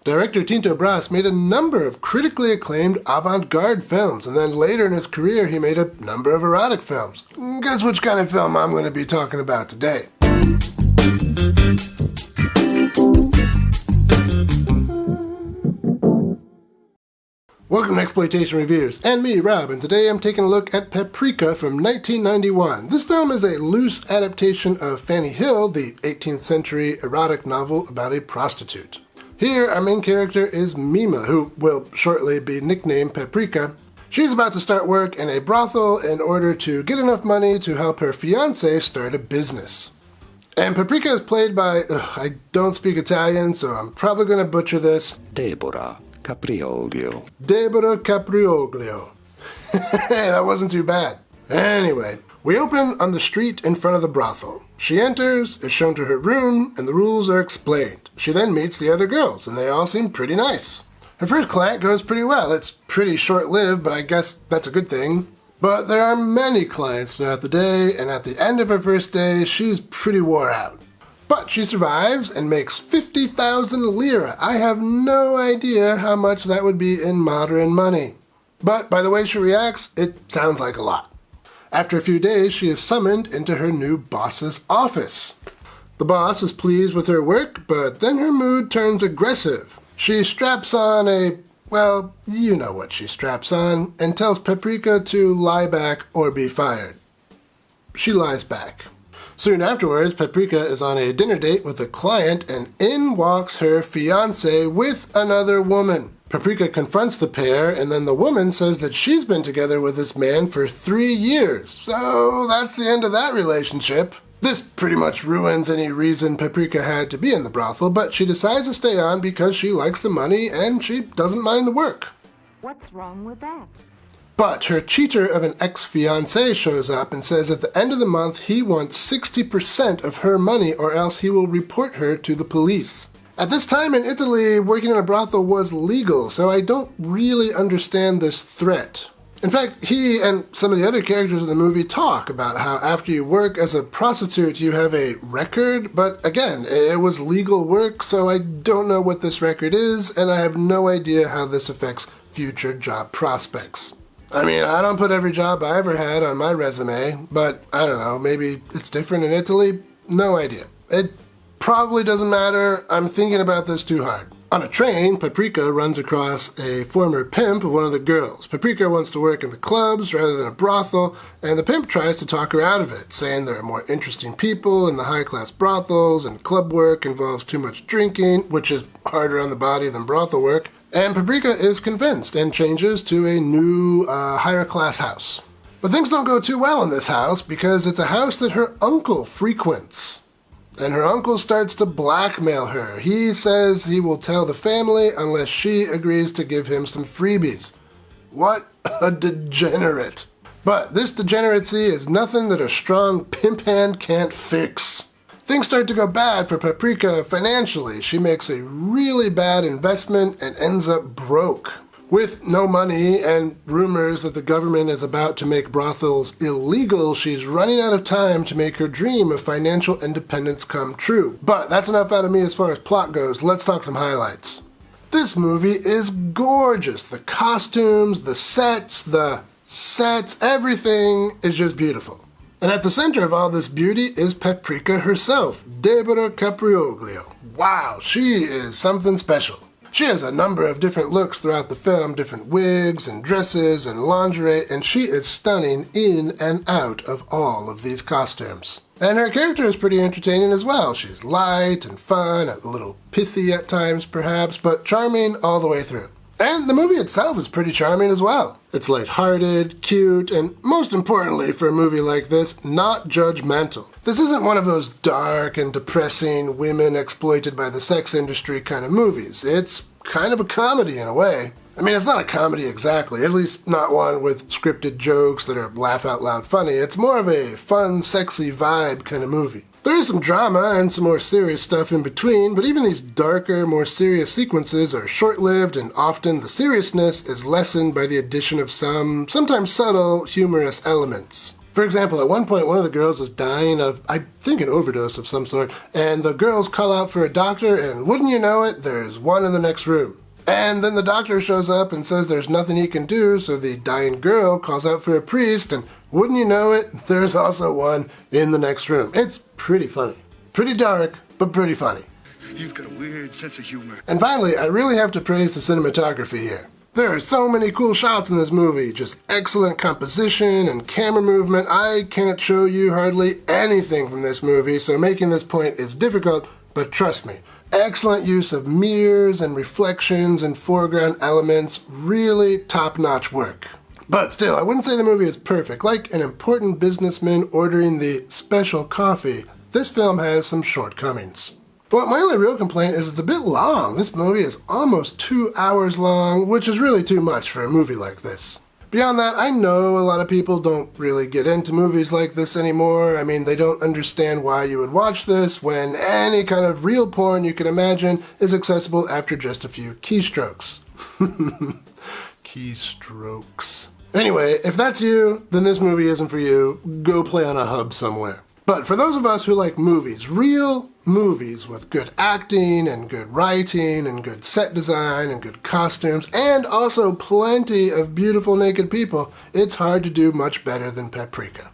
Director Tinto made a number of critically acclaimed avant-garde films, and then later in his career he made a number of erotic films. Guess which kind of film I'm going to be talking about today. Welcome to Exploitation Reviews, and me, Rob, and today I'm taking a look at Paprika from 1991. This film is a loose adaptation of Fanny Hill, the 18th century erotic novel about a prostitute. Here, our main character is Mima, who will shortly be nicknamed Paprika. She's about to start work in a brothel in order to get enough money to help her fiancé start a business. And Paprika is played by, I don't speak Italian, so I'm probably going to butcher this. Debora Caprioglio. Debora Caprioglio. Hey, that wasn't too bad. Anyway, we open on the street in front of the brothel. She enters, is shown to her room, and the rules are explained. She then meets the other girls, and they all seem pretty nice. Her first client goes pretty well. It's pretty short-lived, but I guess that's a good thing. But there are many clients throughout the day, and at the end of her first day, she's pretty wore out. But she survives and makes 50,000 lira. I have no idea how much that would be in modern money. But by the way she reacts, it sounds like a lot. After a few days, she is summoned into her new boss's office. The boss is pleased with her work, but then her mood turns aggressive. She straps on well, you know what she straps on, and tells Paprika to lie back or be fired. She lies back. Soon afterwards, Paprika is on a dinner date with a client, and in walks her fiancé with another woman. Paprika confronts the pair, and then the woman says that she's been together with this man for 3 years. So that's the end of that relationship. This pretty much ruins any reason Paprika had to be in the brothel, but she decides to stay on because she likes the money and she doesn't mind the work. What's wrong with that? But her cheater of an ex-fiancé shows up and says at the end of the month he wants 60% of her money or else he will report her to the police. At this time in Italy, working in a brothel was legal, so I don't really understand this threat. In fact, he and some of the other characters in the movie talk about how after you work as a prostitute you have a record, but again, it was legal work, so I don't know what this record is, and I have no idea how this affects future job prospects. I mean, I don't put every job I ever had on my resume, but I don't know, maybe it's different in Italy? No idea. It probably doesn't matter. I'm thinking about this too hard. On a train, Paprika runs across a former pimp of one of the girls. Paprika wants to work in the clubs rather than a brothel, and the pimp tries to talk her out of it, saying there are more interesting people in the high-class brothels, and club work involves too much drinking, which is harder on the body than brothel work. And Paprika is convinced and changes to a new, higher-class house. But things don't go too well in this house because it's a house that her uncle frequents. And her uncle starts to blackmail her. He says he will tell the family unless she agrees to give him some freebies. What a degenerate. But this degeneracy is nothing that a strong pimp hand can't fix. Things start to go bad for Paprika financially. She makes a really bad investment and ends up broke. With no money and rumors that the government is about to make brothels illegal, she's running out of time to make her dream of financial independence come true. But that's enough out of me as far as plot goes. Let's talk some highlights. This movie is gorgeous. The costumes, the sets, everything is just beautiful. And at the center of all this beauty is Paprika herself, Debora Caprioglio. Wow, she is something special. She has a number of different looks throughout the film, different wigs and dresses and lingerie, and she is stunning in and out of all of these costumes. And her character is pretty entertaining as well. She's light and fun, a little pithy at times perhaps, but charming all the way through. And the movie itself is pretty charming as well. It's lighthearted, cute, and most importantly for a movie like this, not judgmental. This isn't one of those dark and depressing women exploited by the sex industry kind of movies. It's kind of a comedy in a way. I mean, it's not a comedy exactly, at least not one with scripted jokes that are laugh-out-loud funny. It's more of a fun, sexy vibe kind of movie. There is some drama and some more serious stuff in between, but even these darker, more serious sequences are short-lived, and often the seriousness is lessened by the addition of some, sometimes subtle, humorous elements. For example, at one point, one of the girls is dying of, I think, an overdose of some sort, and the girls call out for a doctor, and wouldn't you know it, there's one in the next room. And then the doctor shows up and says there's nothing he can do, so the dying girl calls out for a priest, and wouldn't you know it, there's also one in the next room. It's pretty funny. Pretty dark, but pretty funny. You've got a weird sense of humor. And finally, I really have to praise the cinematography here. There are so many cool shots in this movie, just excellent composition and camera movement. I can't show you hardly anything from this movie, so making this point is difficult, but trust me, excellent use of mirrors and reflections and foreground elements, really top-notch work. But still, I wouldn't say the movie is perfect. Like an important businessman ordering the special coffee, this film has some shortcomings. But my only real complaint is it's a bit long. This movie is almost 2 hours long, which is really too much for a movie like this. Beyond that, I know a lot of people don't really get into movies like this anymore. I mean, they don't understand why you would watch this when any kind of real porn you can imagine is accessible after just a few keystrokes. Keystrokes. Anyway, if that's you, then this movie isn't for you. Go play on a hub somewhere. But for those of us who like movies, real movies with good acting and good writing and good set design and good costumes and also plenty of beautiful naked people, it's hard to do much better than Paprika.